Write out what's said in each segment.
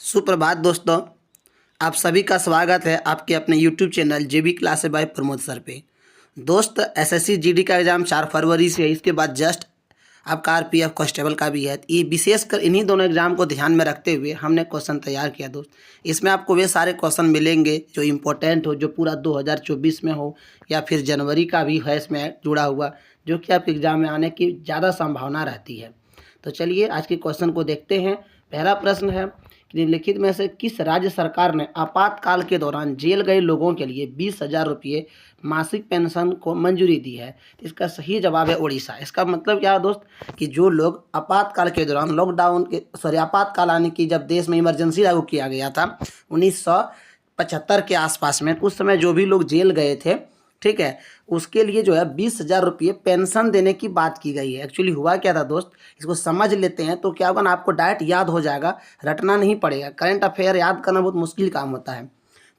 सुप्रभात दोस्तों, आप सभी का स्वागत है आपके अपने YouTube channel JB classes by Pramod sir पे। दोस्त एसएससी जीडी का एग्ज़ाम 4 फरवरी से है। इसके बाद जस्ट आपका आरपीएफ कांस्टेबल का भी है। ये विशेषकर इन्हीं दोनों एग्ज़ाम को ध्यान में रखते हुए हमने क्वेश्चन तैयार किया दोस्त। इसमें आपको वे सारे क्वेश्चन मिलेंगे जो इम्पोर्टेंट हो, जो पूरा 2024 में हो या फिर जनवरी का भी है इसमें जुड़ा हुआ, जो कि आपके एग्ज़ाम में आने की ज़्यादा संभावना रहती है। तो चलिए आज के क्वेश्चन को देखते हैं। पहला प्रश्न है कि निम्नलिखित में से किस राज्य सरकार ने आपातकाल के दौरान जेल गए लोगों के लिए 20,000 रुपये मासिक पेंशन को मंजूरी दी है। तो इसका सही जवाब है उड़ीसा। इसका मतलब क्या है दोस्त कि जो लोग आपातकाल के दौरान लॉकडाउन के आपातकाल आने की जब देश में इमरजेंसी लागू किया गया था 1975 के आसपास में, उस समय जो भी लोग जेल गए थे, ठीक है, उसके लिए जो है 20,000 रुपये पेंशन देने की बात की गई है। एक्चुअली हुआ क्या था दोस्त, इसको समझ लेते हैं तो क्या होगा ना, आपको डायरेक्ट याद हो जाएगा, रटना नहीं पड़ेगा। करंट अफेयर याद करना बहुत मुश्किल काम होता है।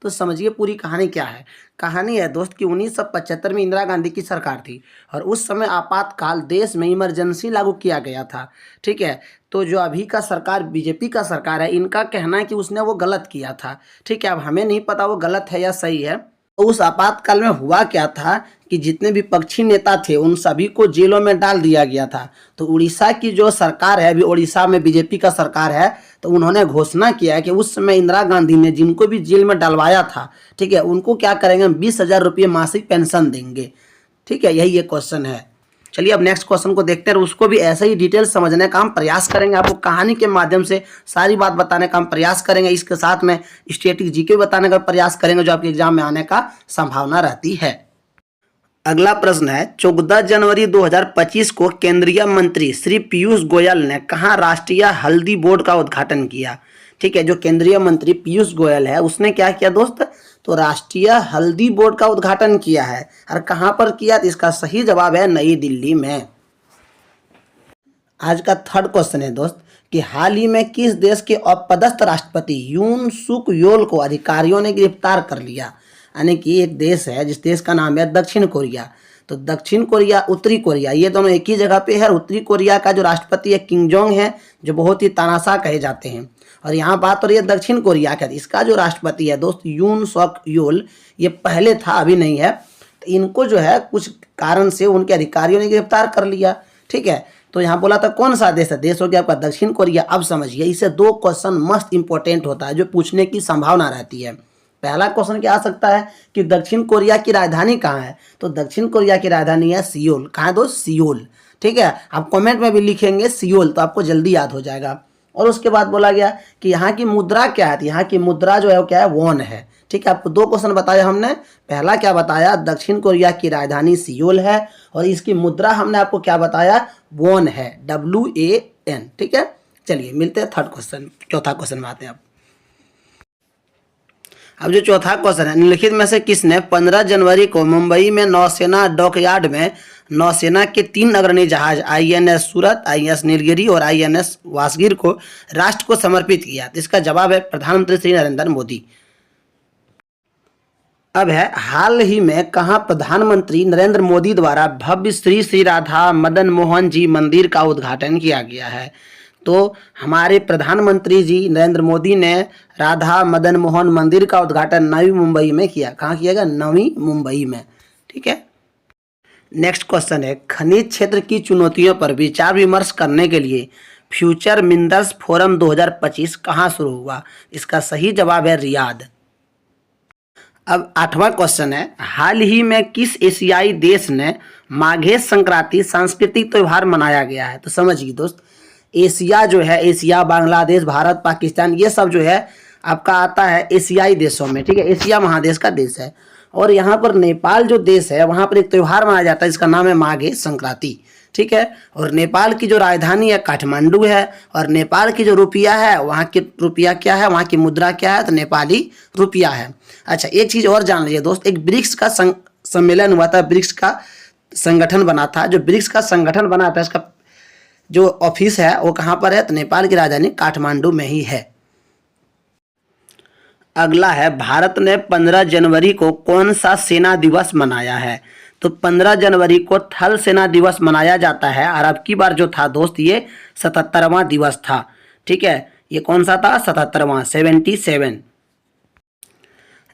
तो समझिए पूरी कहानी क्या है। कहानी है दोस्त कि 1975 में इंदिरा गांधी की सरकार थी और उस समय आपातकाल देश में इमरजेंसी लागू किया गया था, ठीक है। तो जो अभी का सरकार बीजेपी का सरकार है, इनका कहना है कि उसने वो गलत किया था, ठीक है। अब हमें नहीं पता वो गलत है या सही है। तो उस आपातकाल में हुआ क्या था कि जितने भी विपक्षी नेता थे उन सभी को जेलों में डाल दिया गया था। तो उड़ीसा की जो सरकार है, अभी उड़ीसा में बीजेपी का सरकार है, तो उन्होंने घोषणा किया है कि उस समय इंदिरा गांधी ने जिनको भी जेल में डलवाया था, ठीक है, उनको क्या करेंगे, 20,000 रुपये मासिक पेंशन देंगे, ठीक है। यही ये क्वेश्चन है। चलिए अब नेक्स्ट क्वेश्चन को देखते हैं और उसको भी ऐसे ही डिटेल समझने का हम प्रयास करेंगे। आपको कहानी के माध्यम से सारी बात बताने का हम प्रयास करेंगे। इसके साथ में स्टैटिक जीके बताने का प्रयास करेंगे जो आपके एग्जाम में आने का संभावना रहती है। अगला प्रश्न है, 14 जनवरी 2025 को केंद्रीय मंत्री श्री पीयूष गोयल ने कहाँ राष्ट्रीय हल्दी बोर्ड का उद्घाटन किया। ठीक है, जो केंद्रीय मंत्री पीयूष गोयल है उसने क्या किया दोस्त, तो राष्ट्रीय हल्दी बोर्ड का उद्घाटन किया है। और कहाँ पर किया, तो इसका सही जवाब है नई दिल्ली में। आज का थर्ड क्वेश्चन है दोस्त कि हाल ही में किस देश के अपदस्थ राष्ट्रपति यून सुक योल को अधिकारियों ने गिरफ्तार कर लिया। यानी कि एक देश है जिस देश का नाम है दक्षिण कोरिया। तो दक्षिण कोरिया, उत्तरी कोरिया, ये दोनों एक ही जगह पे है। उत्तरी कोरिया का जो राष्ट्रपति है किम जोंग है, जो बहुत ही तानाशाह कहे जाते हैं। और यहाँ बात हो रही है दक्षिण कोरिया का, इसका जो राष्ट्रपति है दोस्त यून सुक योल, ये पहले था, अभी नहीं है। तो इनको जो है कुछ कारण से उनके अधिकारियों ने गिरफ्तार कर लिया, ठीक है। तो यहाँ बोला था कौन सा देश है, देश हो गया आपका दक्षिण कोरिया। अब समझिए, इससे दो क्वेश्चन मस्त इंपॉर्टेंट होता है जो पूछने की संभावना रहती है। पहला क्वेश्चन क्या आ सकता है कि दक्षिण कोरिया की राजधानी कहाँ है, तो दक्षिण कोरिया की राजधानी है सियोल। कहाँ है दोस्त, सियोल, ठीक है। आप कमेंट में भी लिखेंगे सियोल तो आपको जल्दी याद हो जाएगा। और उसके बाद बोला गया कि यहाँ की मुद्रा क्या है, तो यहाँ की मुद्रा जो है वो क्या है, वॉन है, ठीक है। आपको दो क्वेश्चन बताया हमने। पहला क्या बताया, दक्षिण कोरिया की राजधानी सियोल है और इसकी मुद्रा हमने आपको क्या बताया, वॉन है, WAN, ठीक है। चलिए मिलते हैं थर्ड क्वेश्चन, चौथा क्वेश्चन में आते हैं। अब जो चौथा क्वेश्चन है, निम्नलिखित में से किसने 15 जनवरी को मुंबई में नौसेना डॉकयार्ड में नौसेना के 3 अग्रणी जहाज INS सूरत, INS नीलगिरी और INS वासगीर को राष्ट्र को समर्पित किया। तो इसका जवाब है प्रधानमंत्री श्री नरेंद्र मोदी। अब है, हाल ही में कहाँ प्रधानमंत्री नरेंद्र मोदी द्वारा भव्य श्री श्री राधा मदन मोहन जी मंदिर का उद्घाटन किया गया है। तो हमारे प्रधानमंत्री जी नरेंद्र मोदी ने राधा मदन मोहन मंदिर का उद्घाटन नवी मुंबई में किया। कहाँ किया गया, नवी मुंबई में, ठीक है। नेक्स्ट क्वेश्चन है, खनिज क्षेत्र की चुनौतियों पर विचार विमर्श करने के लिए फ्यूचर मिनरल्स फोरम 2025 कहाँ शुरू हुआ। इसका सही जवाब है रियाद। अब 8वां क्वेश्चन है, हाल ही में किस एशियाई देश ने माघे संक्रांति सांस्कृतिक त्यौहार मनाया गया है। तो समझिए दोस्त, एशिया जो है, एशिया, बांग्लादेश, भारत, पाकिस्तान, ये सब जो है आपका आता है एशियाई देशों में, ठीक है। एशिया महादेश का देश है। और यहाँ पर नेपाल जो देश है वहाँ पर एक त्यौहार मनाया जाता है, इसका नाम है माघे संक्रांति, ठीक है। और नेपाल की जो राजधानी है काठमांडू है। और नेपाल की जो रुपया है, वहाँ की रुपया क्या है, वहाँ की मुद्रा क्या है, तो नेपाली रुपया है। अच्छा, एक चीज़ और जान लीजिए दोस्त, एक ब्रिक्स का सम्मेलन हुआ था, ब्रिक्स का संगठन बना था। जो ब्रिक्स का संगठन बना था, इसका जो ऑफिस है वो कहाँ पर है, तो नेपाल की राजधानी काठमांडू में ही है। अगला है, भारत ने 15 जनवरी को कौन सा सेना दिवस मनाया है। तो 15 जनवरी को थल सेना दिवस मनाया जाता है। और अब की बार जो था दोस्त ये 77वां दिवस था, ठीक है। ये कौन सा था? 77वां, 77।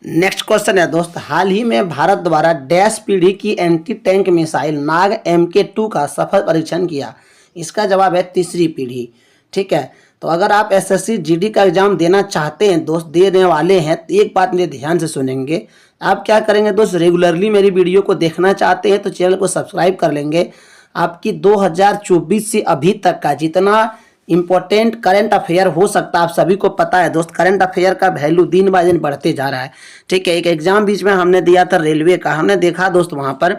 नेक्स्ट क्वेश्चन है दोस्त, हाल ही में भारत द्वारा डैश पीढ़ी की एंटी टैंक मिसाइल नाग MK2 का सफल परीक्षण किया? इसका जवाब है तीसरी पीढ़ी। ठीक है, तो अगर आप SSC GD का एग्जाम देना चाहते हैं दोस्त, देने वाले हैं, तो एक बात मेरे ध्यान से सुनेंगे। आप क्या करेंगे दोस्त, रेगुलरली मेरी वीडियो को देखना चाहते हैं तो चैनल को सब्सक्राइब कर लेंगे। आपकी 2024 से अभी तक का जितना इंपॉर्टेंट करंट अफेयर हो सकता है, आप सभी को पता है दोस्त, करंट अफेयर का वैल्यू दिन बाय दिन बढ़ते जा रहा है। ठीक है, एक एग्जाम बीच में हमने दिया था रेलवे का, हमने देखा दोस्त वहाँ पर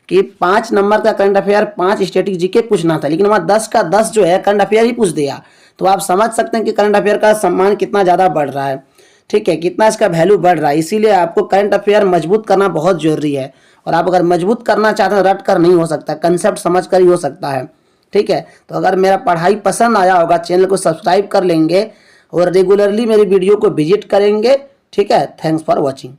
कि 5 नंबर का करंट अफेयर 5 स्टैटिक जीके पूछना था, लेकिन वहाँ 10 का 10 जो है करंट अफेयर ही पूछ दिया। तो आप समझ सकते हैं कि करंट अफेयर का सम्मान कितना ज़्यादा बढ़ रहा है। ठीक है, कितना इसका वैल्यू बढ़ रहा है। इसीलिए आपको करंट अफेयर मजबूत करना बहुत जरूरी है, और आप अगर मजबूत करना चाहते हैं रट कर नहीं हो सकता, कंसेप्ट समझ कर ही हो सकता है। ठीक है, तो अगर मेरा पढ़ाई पसंद आया होगा, चैनल को सब्सक्राइब कर लेंगे और रेगुलरली मेरी वीडियो को विजिट करेंगे। ठीक है, थैंक्स फॉर वॉचिंग।